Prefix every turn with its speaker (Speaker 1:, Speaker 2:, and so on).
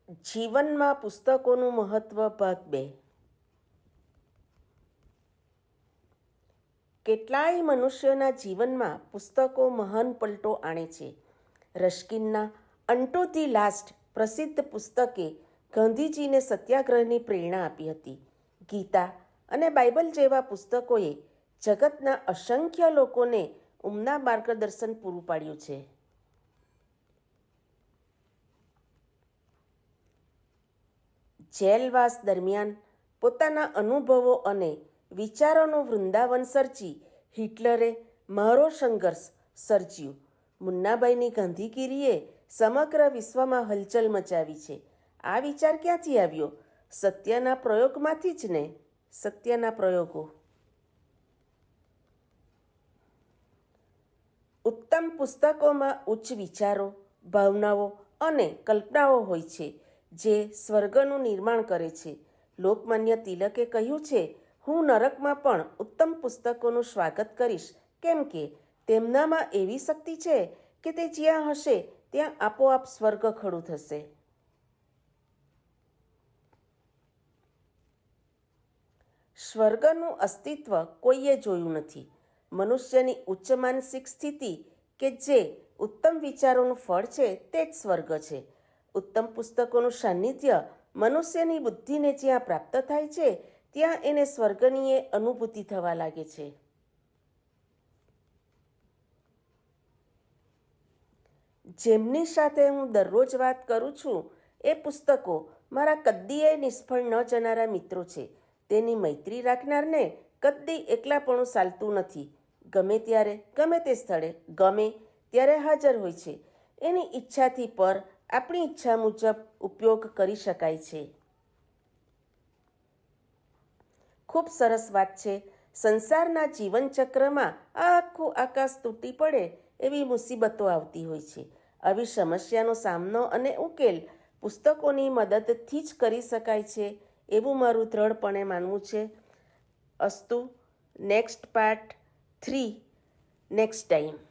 Speaker 1: જીવનમાં પુસ્તકોનું મહત્ત્વ ભાગ 2. કેટલાય મનુષ્યોના જીવનમાં પુસ્તકો મહાન પલટો આણે છે. રસ્કિનના અન્ટુ ધી લાસ્ટ પ્રસિદ્ધ પુસ્તકે ગાંધીજીને સત્યાગ્રહની પ્રેરણા આપી હતી. ગીતા અને બાઇબલ જેવા પુસ્તકોએ જગતના અસંખ્ય લોકોને ઉમદા માર્ગદર્શન પૂરું પાડ્યું છે. જેલવાસ દરમિયાન પોતાના અનુભવો અને વિચારોનું વૃંદાવન સર્જી હિટલરે મારો સંઘર્ષ સર્જ્યું. મુન્નાભાઈની ગાંધીગીરીએ સમગ્ર વિશ્વમાં હલચલ મચાવી છે. આ વિચાર ક્યાંથી આવ્યો? સત્યના પ્રયોગમાંથી જ ને. સત્યના પ્રયોગો. ઉત્તમ પુસ્તકોમાં ઉચ્ચ વિચારો, ભાવનાઓ અને કલ્પનાઓ હોય છે જે સ્વર્ગનું નિર્માણ કરે છે. લોકમાન્ય તિલકે કહ્યું છે, હું નરકમાં પણ ઉત્તમ પુસ્તકોનું સ્વાગત કરીશ, કેમ કે તેમનામાં એવી શક્તિ છે કે તે જ્યાં હશે ત્યાં આપોઆપ સ્વર્ગ ખડું થશે. સ્વર્ગનું અસ્તિત્વ કોઈએ જોયું નથી. મનુષ્યની ઉચ્ચ માનસિક સ્થિતિ કે જે ઉત્તમ વિચારોનું ફળ છે તે જ સ્વર્ગ છે. ઉત્તમ પુસ્તકોનું સાનિધ્ય મનુષ્યની બુદ્ધિને જ્યાં પ્રાપ્ત થાય છે ત્યાં એને સ્વર્ગની અનુભૂતિ થવા લાગે છે. જેમની સાથે હું દરરોજ વાત કરું છું એ પુસ્તકો મારા કદીએ નિષ્ફળ ન જનારા મિત્રો છે. તેની મૈત્રી રાખનારને કદી એકલાપણું ચાલતું નથી. ગમે ત્યારે ગમે તે સ્થળે ગમે ત્યારે હાજર હોય છે. એની ઈચ્છાથી પર આપણી ઈચ્છા મુજબ ઉપયોગ કરી શકાય છે. ખૂબ સરસ વાત છે. સંસારના જીવનચક્રમાં આખું આકાશ તૂટી પડે એવી મુસીબતો આવતી હોય છે. આવી સમસ્યાનો સામનો અને ઉકેલ પુસ્તકોની મદદથી જ કરી શકાય છે એવું મારું દ્રઢપણે માનવું છે. અસ્તુ. Next part 3 next time.